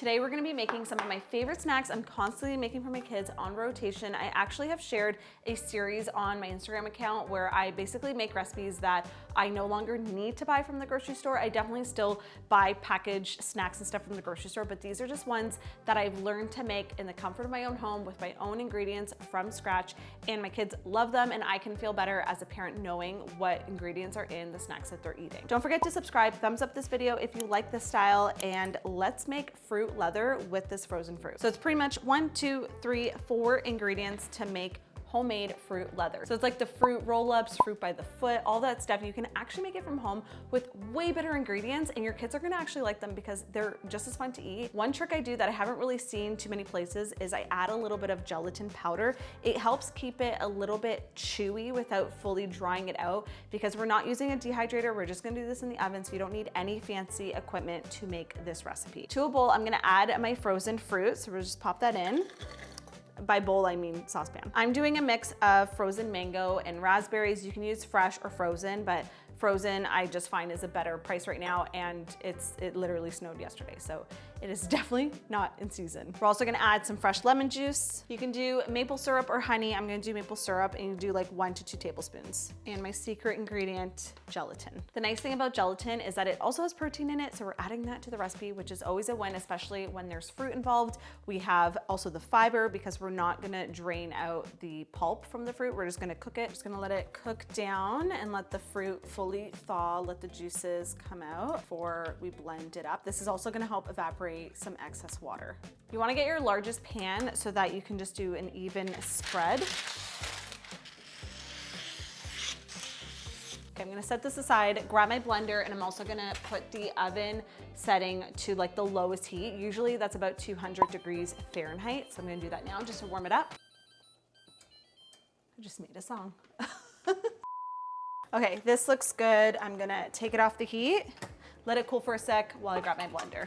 Today we're gonna be making some of my favorite snacks I'm constantly making for my kids on rotation. I actually have shared a series on my Instagram account where I basically make recipes that I no longer need to buy from the grocery store. I definitely still buy packaged snacks and stuff from the grocery store, but these are just ones that I've learned to make in the comfort of my own home with my own ingredients from scratch, and my kids love them, and I can feel better as a parent knowing what ingredients are in the snacks that they're eating. Don't forget to subscribe, thumbs up this video if you like this style, and let's make fruit leather with this frozen fruit. So it's pretty much 1, 2, 3, 4 ingredients to make homemade fruit leather. So it's like the fruit roll-ups, fruit by the foot, all that stuff. You can actually make it from home with way better ingredients, and your kids are gonna actually like them because they're just as fun to eat. One trick I do that I haven't really seen too many places is I add a little bit of gelatin powder. It helps keep it a little bit chewy without fully drying it out, because we're not using a dehydrator. We're just gonna do this in the oven, so you don't need any fancy equipment to make this recipe. To a bowl, I'm gonna add my frozen fruit. So we'll just pop that in. By bowl, I mean saucepan. I'm doing a mix of frozen mango and raspberries. You can use fresh or frozen, but frozen I just find is a better price right now, and it literally snowed yesterday, so it is definitely not in season. We're also gonna add some fresh lemon juice. You can do maple syrup or honey. I'm gonna do maple syrup, and you do like 1 to 2 tablespoons. And my secret ingredient, gelatin. The nice thing about gelatin is that it also has protein in it, so we're adding that to the recipe, which is always a win, especially when there's fruit involved. We have also the fiber, because we're not gonna drain out the pulp from the fruit. We're just gonna cook it. Just gonna let it cook down and let the fruit fully thaw, let the juices come out before we blend it up. This is also gonna help evaporate some excess water. You wanna get your largest pan so that you can just do an even spread. Okay, I'm gonna set this aside, grab my blender, and I'm also gonna put the oven setting to like the lowest heat. Usually that's about 200 degrees Fahrenheit. So I'm gonna do that now just to warm it up. I just made a song. Okay, this looks good. I'm gonna take it off the heat, let it cool for a sec while I grab my blender.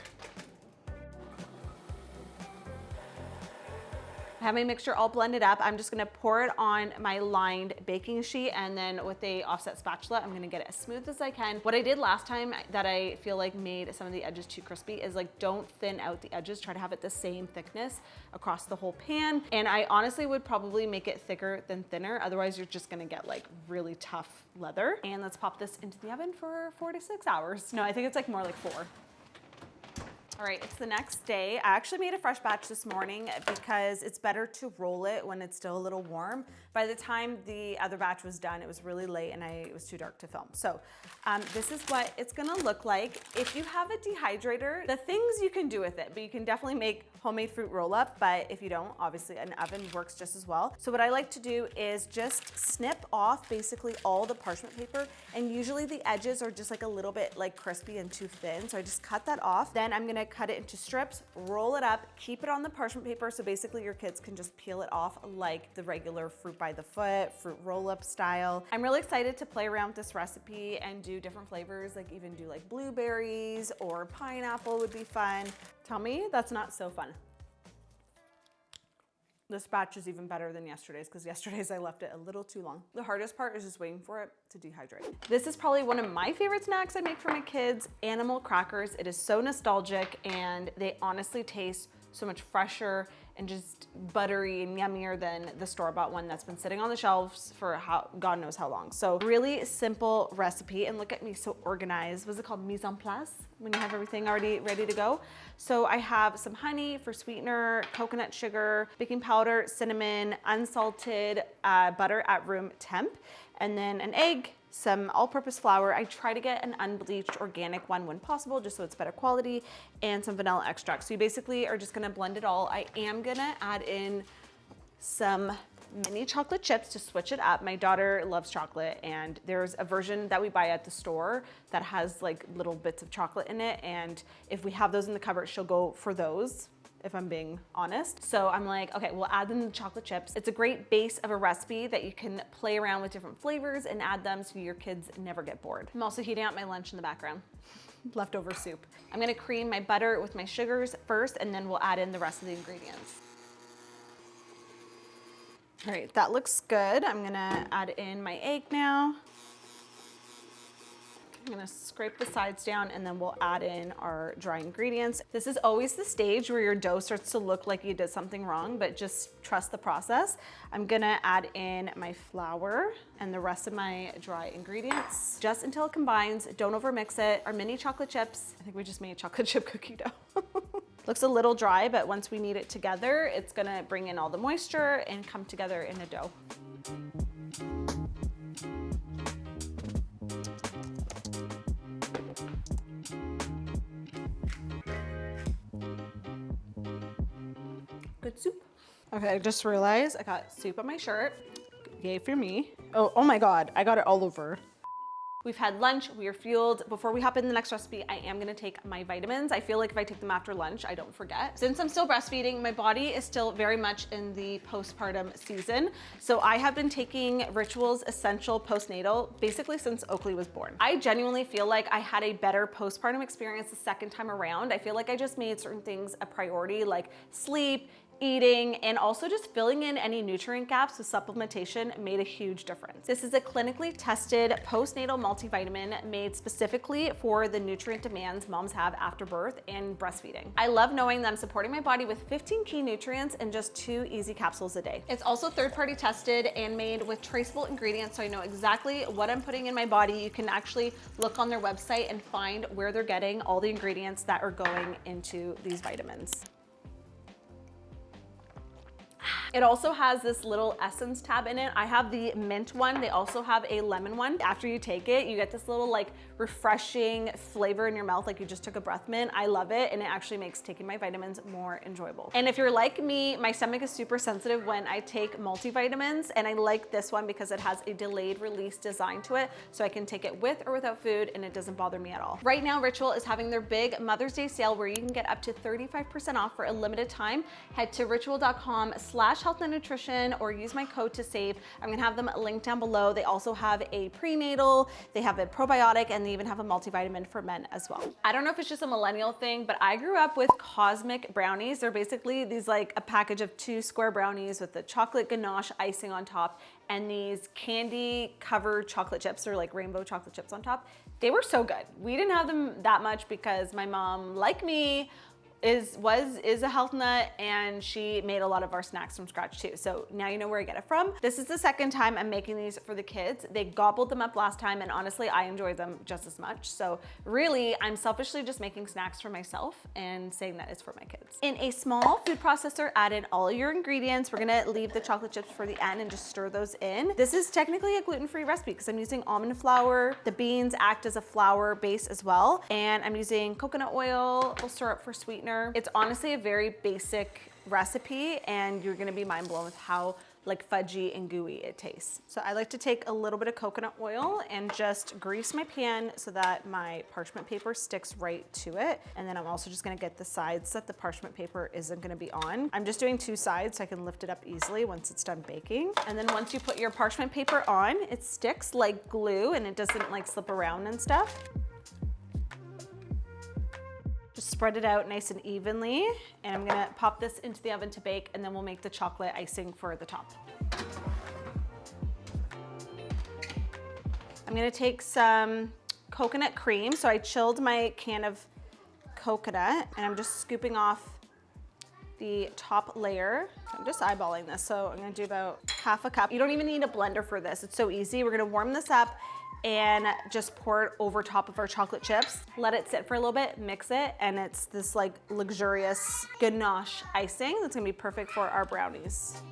I have my mixture all blended up. I'm just gonna pour it on my lined baking sheet, and then with a offset spatula, I'm gonna get it as smooth as I can. What I did last time that I feel like made some of the edges too crispy is like, don't thin out the edges. Try to have it the same thickness across the whole pan. And I honestly would probably make it thicker than thinner. Otherwise, you're just gonna get like really tough leather. And let's pop this into the oven for 4 to 6 hours. No, I think it's like more like 4. All right, it's the next day. I actually made a fresh batch this morning because it's better to roll it when it's still a little warm. By the time the other batch was done, it was really late and it was too dark to film. So this is what it's gonna look like. If you have a dehydrator, the things you can do with it, but you can definitely make homemade fruit roll up, but if you don't, obviously an oven works just as well. So what I like to do is just snip off basically all the parchment paper, and usually the edges are just like a little bit like crispy and too thin. So I just cut that off. Then I'm gonna cut it into strips, roll it up, keep it on the parchment paper, so basically your kids can just peel it off like the regular fruit by the foot, fruit roll-up style. I'm really excited to play around with this recipe and do different flavors, like even do like blueberries or pineapple would be fun. Tell me that's not so fun. This batch is even better than yesterday's, because yesterday's I left it a little too long. The hardest part is just waiting for it to dehydrate. This is probably one of my favorite snacks I make for my kids, animal crackers. It is so nostalgic, and they honestly taste so much fresher and just buttery and yummier than the store-bought one that's been sitting on the shelves for God knows how long. So really simple recipe, and look at me, so organized. What's it called? Mise en place, when you have everything already ready to go. So I have some honey for sweetener, coconut sugar, baking powder, cinnamon, unsalted butter at room temp, and then an egg, some all-purpose flour. I try to get an unbleached organic one when possible, just so it's better quality, and some vanilla extract. So you basically are just gonna blend it all. I am gonna add in some mini chocolate chips to switch it up. My daughter loves chocolate, and there's a version that we buy at the store that has like little bits of chocolate in it, and if we have those in the cupboard, she'll go for those, if I'm being honest. So I'm like, okay, we'll add in the chocolate chips. It's a great base of a recipe that you can play around with different flavors and add them so your kids never get bored. I'm also heating up my lunch in the background. Leftover soup. I'm gonna cream my butter with my sugars first, and then we'll add in the rest of the ingredients. All right, that looks good. I'm gonna add in my egg now. I'm gonna scrape the sides down and then we'll add in our dry ingredients. This is always the stage where your dough starts to look like you did something wrong, but just trust the process. I'm gonna add in my flour and the rest of my dry ingredients just until it combines. Don't overmix it. Our mini chocolate chips, I think we just made chocolate chip cookie dough. Looks a little dry, but once we knead it together, it's gonna bring in all the moisture and come together in a dough. Good soup. Okay, I just realized I got soup on my shirt. Yay for me. Oh my God, I got it all over. We've had lunch, we are fueled. Before we hop in the next recipe, I am gonna take my vitamins. I feel like if I take them after lunch, I don't forget. Since I'm still breastfeeding, my body is still very much in the postpartum season. So I have been taking Ritual's Essential Postnatal basically since Oakley was born. I genuinely feel like I had a better postpartum experience the second time around. I feel like I just made certain things a priority, like sleep, eating, and also just filling in any nutrient gaps with supplementation made a huge difference. This is a clinically tested postnatal multivitamin made specifically for the nutrient demands moms have after birth and breastfeeding. I love knowing that I'm supporting my body with 15 key nutrients in just 2 easy capsules a day. It's also third-party tested and made with traceable ingredients, so I know exactly what I'm putting in my body. You can actually look on their website and find where they're getting all the ingredients that are going into these vitamins. It also has this little essence tab in it. I have the mint one. They also have a lemon one. After you take it, you get this little like refreshing flavor in your mouth, like you just took a breath mint. I love it, and it actually makes taking my vitamins more enjoyable. And if you're like me, my stomach is super sensitive when I take multivitamins, and I like this one because it has a delayed release design to it, so I can take it with or without food, and it doesn't bother me at all. Right now, Ritual is having their big Mother's Day sale where you can get up to 35% off for a limited time. Head to ritual.com/healthnutnutrition or use my code to save. I'm gonna have them linked down below. They also have a prenatal, they have a probiotic, and they even have a multivitamin for men as well. I don't know if it's just a millennial thing, but I grew up with cosmic brownies. They're basically these like a package of 2 square brownies with the chocolate ganache icing on top and these candy covered chocolate chips, or like rainbow chocolate chips on top. They were so good. We didn't have them that much because my mom, like me, is a health nut, and she made a lot of our snacks from scratch too. So now you know where I get it from. This is the second time I'm making these for the kids. They gobbled them up last time, and honestly, I enjoy them just as much. So really, I'm selfishly just making snacks for myself and saying that it's for my kids. In a small food processor, add in all your ingredients. We're gonna leave the chocolate chips for the end and just stir those in. This is technically a gluten-free recipe because I'm using almond flour. The beans act as a flour base as well. And I'm using coconut oil, full syrup for sweetener. It's honestly a very basic recipe, and you're gonna be mind blown with how like fudgy and gooey it tastes. So I like to take a little bit of coconut oil and just grease my pan so that my parchment paper sticks right to it. And then I'm also just gonna get the sides that the parchment paper isn't gonna be on. I'm just doing 2 sides so I can lift it up easily once it's done baking. And then once you put your parchment paper on, it sticks like glue and it doesn't like slip around and stuff. Just spread it out nice and evenly, and I'm gonna pop this into the oven to bake, and then we'll make the chocolate icing for the top. I'm gonna take some coconut cream. So I chilled my can of coconut, and I'm just scooping off the top layer. I'm just eyeballing this, so I'm gonna do about half a cup. You don't even need a blender for this. It's so easy. We're gonna warm this up and just pour it over top of our chocolate chips. Let it sit for a little bit, mix it, and it's this like luxurious ganache icing that's gonna be perfect for our brownies.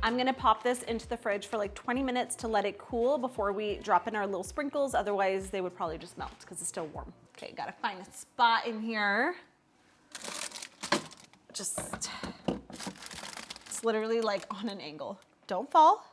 I'm gonna pop this into the fridge for like 20 minutes to let it cool before we drop in our little sprinkles. Otherwise, they would probably just melt because it's still warm. Okay, gotta find a spot in here. It's literally like on an angle. Don't fall.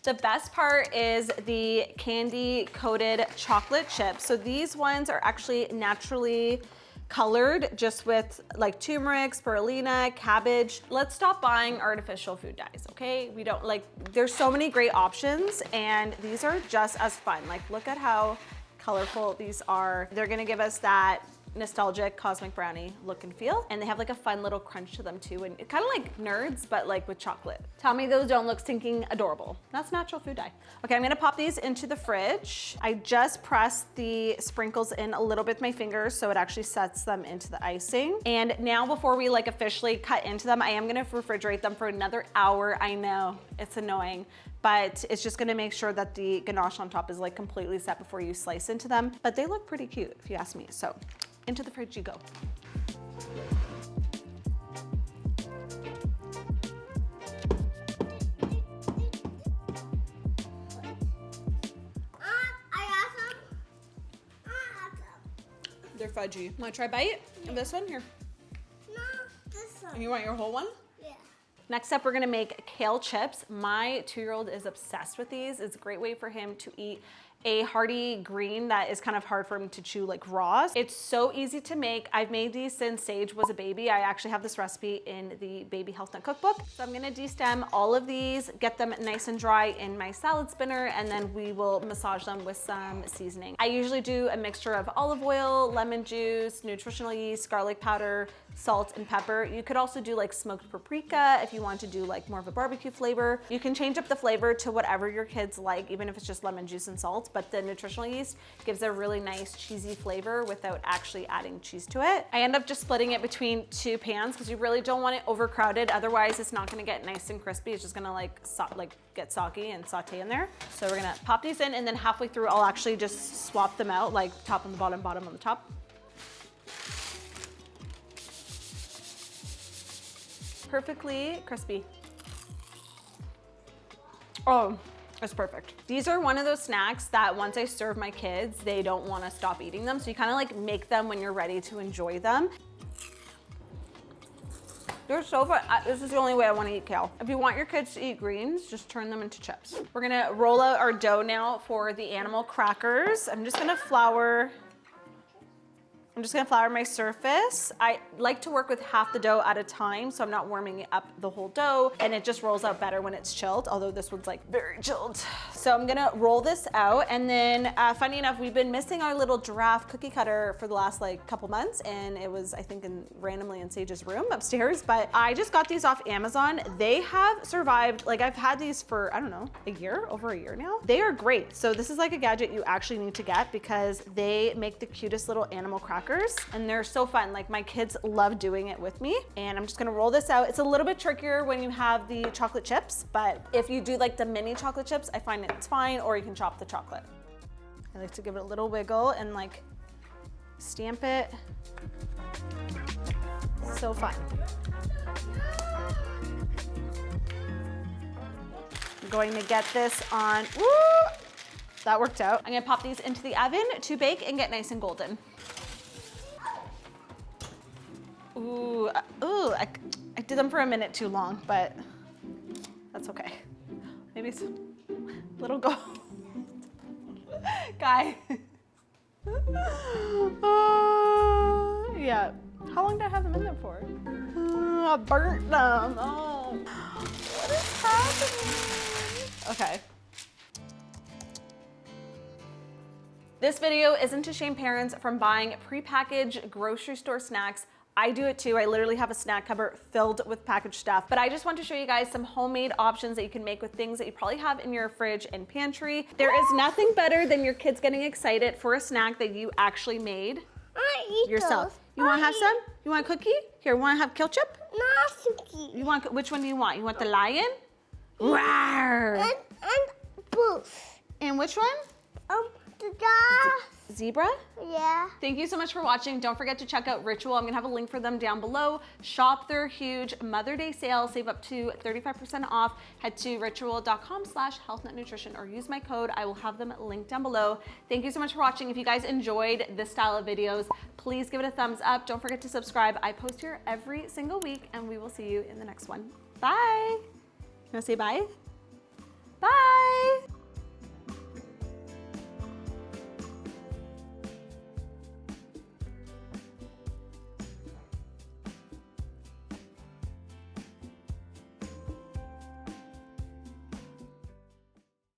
The best part is the candy coated chocolate chips. So these ones are actually naturally colored just with like turmeric, spirulina, cabbage. Let's stop buying artificial food dyes, okay? We don't like, there's so many great options, and these are just as fun. Like, look at how colorful these are. They're gonna give us that nostalgic cosmic brownie look and feel. And they have like a fun little crunch to them too. And it's kind of like Nerds, but like with chocolate. Tell me those don't look stinking adorable. That's natural food dye. Okay, I'm gonna pop these into the fridge. I just pressed the sprinkles in a little bit with my fingers so it actually sets them into the icing. And now before we like officially cut into them, I am gonna refrigerate them for another hour. I know, it's annoying, but it's just gonna make sure that the ganache on top is like completely set before you slice into them. But they look pretty cute if you ask me. So into the fridge you go. They're fudgy. Wanna try a bite of this one? Here. No, this one. You want your whole one? Yeah. Next up, we're gonna make kale chips. My 2-year-old is obsessed with these. It's a great way for him to eat a hearty green that is kind of hard for him to chew like raw. It's so easy to make. I've made these since Sage was a baby. I actually have this recipe in the baby HealthNut cookbook. So I'm gonna de-stem all of these, get them nice and dry in my salad spinner, and then we will massage them with some seasoning. I usually do a mixture of olive oil, lemon juice, nutritional yeast, garlic powder, salt, and pepper. You could also do like smoked paprika if you want to do like more of a barbecue flavor. You can change up the flavor to whatever your kids like, even if it's just lemon juice and salt, but the nutritional yeast gives a really nice cheesy flavor without actually adding cheese to it. I end up just splitting it between 2 pans because you really don't want it overcrowded. Otherwise, it's not gonna get nice and crispy. It's just gonna like get soggy and saute in there. So we're gonna pop these in, and then halfway through, I'll actually just swap them out, like top on the bottom, bottom on the top. Perfectly crispy. Oh, it's perfect. These are one of those snacks that once I serve my kids, they don't want to stop eating them. So you kind of like make them when you're ready to enjoy them. They're so fun. This is the only way I want to eat kale. If you want your kids to eat greens, just turn them into chips. We're gonna roll out our dough now for the animal crackers. I'm just gonna flour my surface. I like to work with half the dough at a time, so I'm not warming up the whole dough, and it just rolls out better when it's chilled, although this one's like very chilled. So I'm gonna roll this out, and then funny enough, we've been missing our little giraffe cookie cutter for the last like couple months, and it was, I think, randomly in Sage's room upstairs, but I just got these off Amazon. They have survived, like I've had these for, I don't know, over a year now. They are great. So this is like a gadget you actually need to get because they make the cutest little animal crackers, and they're so fun. Like my kids love doing it with me, and I'm just gonna roll this out. It's a little bit trickier when you have the chocolate chips, but if you do like the mini chocolate chips, I find it's fine, or you can chop the chocolate. I like to give it a little wiggle and like stamp it. So fun. I'm going to get this on, woo! That worked out. I'm gonna pop these into the oven to bake and get nice and golden. Ooh, I did them for a minute too long, but that's okay. Maybe it's a little gold. Guy. Yeah. How long did I have them in there for? I burnt them. Oh, what is happening? Okay. This video isn't to shame parents from buying prepackaged grocery store snacks. I do it too. I literally have a snack cupboard filled with packaged stuff, but I just want to show you guys some homemade options that you can make with things that you probably have in your fridge and pantry. There is nothing better than your kids getting excited for a snack that you actually made yourself. Those. You want to have some? You want a cookie? Here, want to have Kale Chip? No, cookie. You want, which one do you want? You want the lion? Rawr. And Booth. And which one? The Zebra? Yeah. Thank you so much for watching. Don't forget to check out Ritual. I'm gonna have a link for them down below. Shop their huge Mother Day sale. Save up to 35% off. Head to ritual.com/healthnutnutrition or use my code. I will have them linked down below. Thank you so much for watching. If you guys enjoyed this style of videos, please give it a thumbs up. Don't forget to subscribe. I post here every single week, and we will see you in the next one. Bye. You wanna say bye? Bye.